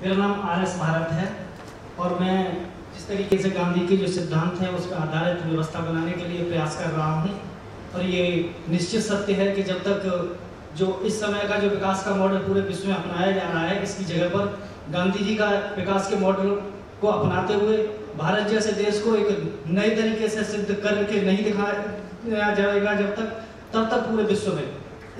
मेरा नाम RS भारत है और मैं जिस तरीके से गांधी के जो सिद्धांत हैं उस पर आधारित व्यवस्था बनाने के लिए प्रयास कर रहा हूं। और ये निश्चित सत्य है कि जब तक जो इस समय का जो विकास का मॉडल पूरे विश्व में अपनाया जा रहा है, इसकी जगह पर गांधी जी का विकास के मॉडल को अपनाते हुए भारत जैसे देश को एक नए तरीके से सिद्ध करके नहीं दिखाया जाएगा तब तक पूरे विश्व में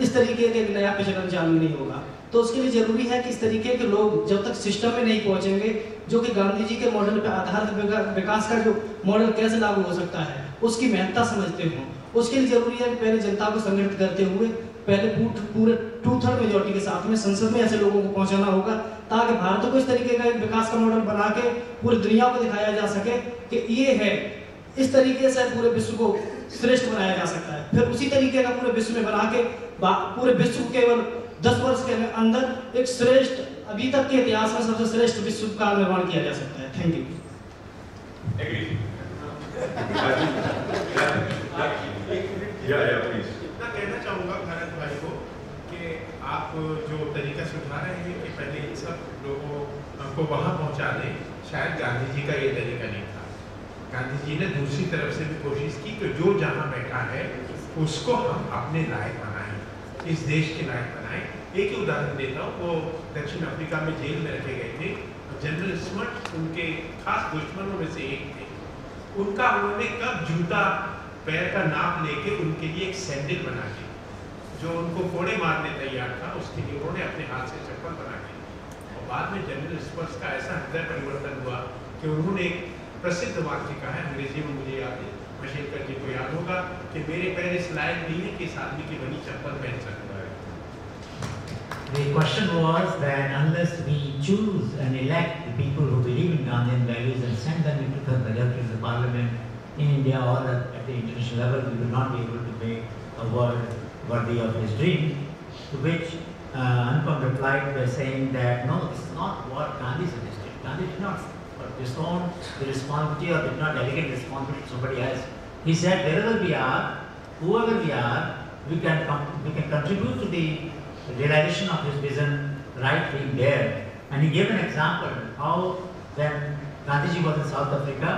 इस तरीके का एक नया प्रचलन चालू नहीं होगा। तो उसके लिए जरूरी है कि इस तरीके के लोग जब तक सिस्टम में नहीं पहुंचेंगे जो कि गांधी जी के मॉडल पर आधारित विकास का जो मॉडल कैसे लागू हो सकता है उसकी महत्ता समझते हों। उसके लिए जरूरी है कि पहले जनता को संगठित करते हुए पहले पूरे 2/3 मेजोरिटी के साथ में संसद में ऐसे लोगों को पहुंचाना होगा ताकि भारत को इस तरीके का एक विकास का मॉडल बना के पूरी दुनिया को दिखाया जा सके कि ये है, इस तरीके से पूरे विश्व को श्रेष्ठ बनाया जा सकता है। फिर उसी तरीके का पूरे विश्व में बना के पूरे विश्व को केवल 10 वर्ष के अंदर एक श्रेष्ठ, अभी तक के इतिहास में सबसे श्रेष्ठ विश्व का निर्माण किया जा सकता है। Thank you. इतना कहना चाहूँगा भारत भाई को कि आप जो तरीका सुझा रहे हैं कि पहले इन सब लोगों को वहाँ पहुँचा दें, शायद गांधी जी का ये तरीका नहीं था। गांधी जी ने दूसरी तरफ से भी कोशिश की कि जो जहाँ बैठा है उसको हम अपने लायक बनाएं, इस देश के लायक बनाएं। एक ही उदाहरण देता हूँ, वो दक्षिण अफ्रीका में जेल में रखे गए थे। जनरल स्मट उनके खास दुश्मनों में से एक थे। उनका उन्होंने कब जूता पैर का नाप लेके उनके लिए एक सैंडल बना के, जो उनको कोड़े मारने तैयार था, उसके लिए उन्होंने अपने हाथ से चप्पल बना के। और बाद में जनरल स्मट का ऐसा हृदय परिवर्तन हुआ कि उन्होंने एक प्रसिद्ध वाक्य कहा है, अंग्रेजी में मुझे याद है, मशेलकर जी को याद होगा, कि मेरे पैर इस लायक नहीं है कि इस आदमी की बनी चप्पल पहन सकता है। The question was that unless we choose and elect the people who believe in Gandhian values and send them into the majority of the parliament in India or at the international level, we will not be able to make a world worthy of his dream. To which Anupam replied by saying that no, this is not what Gandhi suggested. Gandhi did not disown the responsibility or did not delegate responsibility to somebody else. He said wherever we are, whoever we are, we can contribute to the realization of his vision right being there. And he gave an example how when Gandhiji was in South Africa,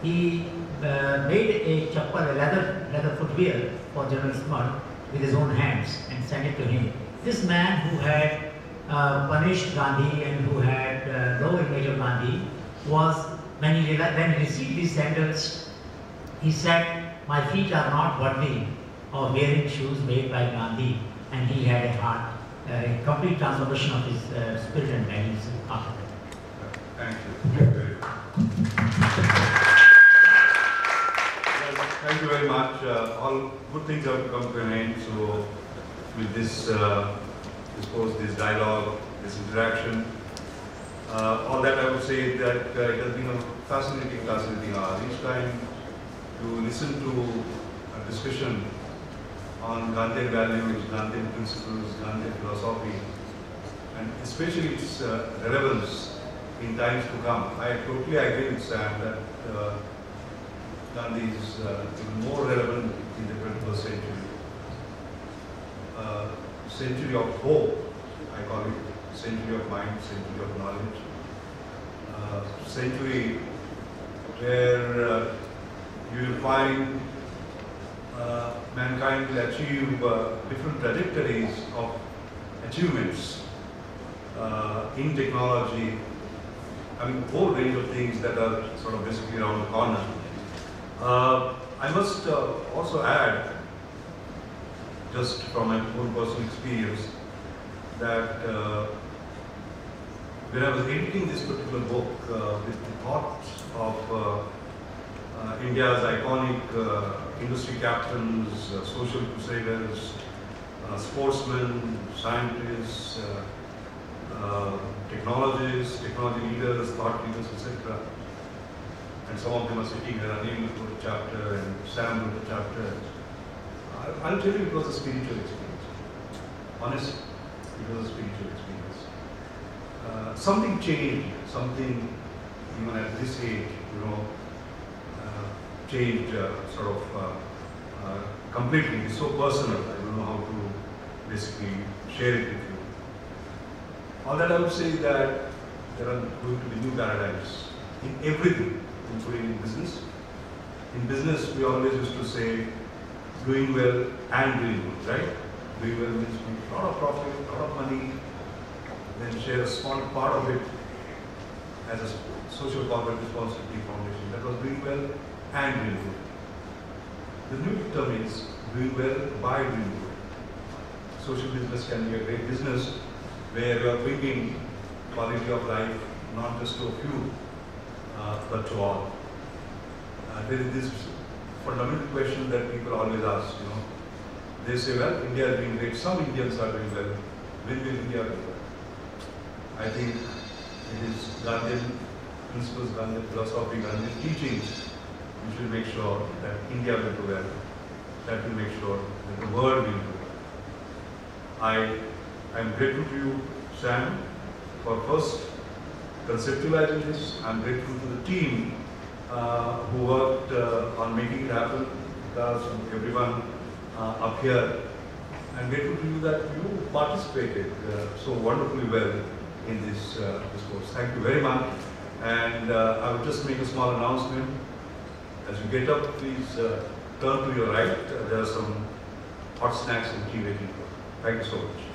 he made a chappal, a leather footwear for General Smart with his own hands and sent it to him. This man who had punished Gandhi and who had low image of Gandhi was, when he received these sandals, he said, my feet are not worthy of wearing shoes made by Gandhi, and he had a complete transformation of his spirit and values after that. Thank you. Thank you very much. All good things have come to an end. So, with this discourse, this dialogue, this interaction, all that I would say that it has been a fascinating hour. Each time to listen to a discussion on Gandhian values, Gandhian principles, Gandhian philosophy, and especially its relevance in times to come. I totally agree with Sam that Gandhi is even more relevant in the 21st century. Century of hope, I call it. Century of mind, century of knowledge. Century where you will find mankind will achieve different trajectories of achievements in technology. I mean, a whole range of things that are sort of basically around the corner. I must also add, just from my own personal experience, that when I was editing this particular book with the thoughts of India's iconic industry captains, social crusaders, sportsmen, scientists, technologists, technology leaders, thought leaders, etc. And some of them are sitting here, unable to put a chapter, and Sam wrote a chapter. I'll tell you, it was a spiritual experience. Honestly, it was a spiritual experience. Something changed, something even at this age, changed completely. It's so personal, I don't know how to basically share it with you. All that I would say that there are going to be new paradigms in everything, including in business. In business, we always used to say, doing well and doing good, right? Doing well means make a lot of profit, a lot of money, then share a small part of it as a social corporate responsibility foundation. That was doing well and doing good. The new term is doing well by doing good. Social business can be a great business where you are bringing quality of life not just to a few, but to all. There is this fundamental question that people always ask, They say, well, India is doing great. Some Indians are doing well. When will India do well? I think it is Gandhian principles, Gandhian philosophy, Gandhian teachings. We should make sure that India will do well. That will make sure that the world will do well. I am grateful to you, Sam, for first conceptualizing this. I am grateful to the team who worked on making it happen, because everyone up here. I am grateful to you that you participated so wonderfully well in this course. Thank you very much. And I will just make a small announcement. As you get up, please turn to your right. There are some hot snacks and tea waiting for you. Thank you so much.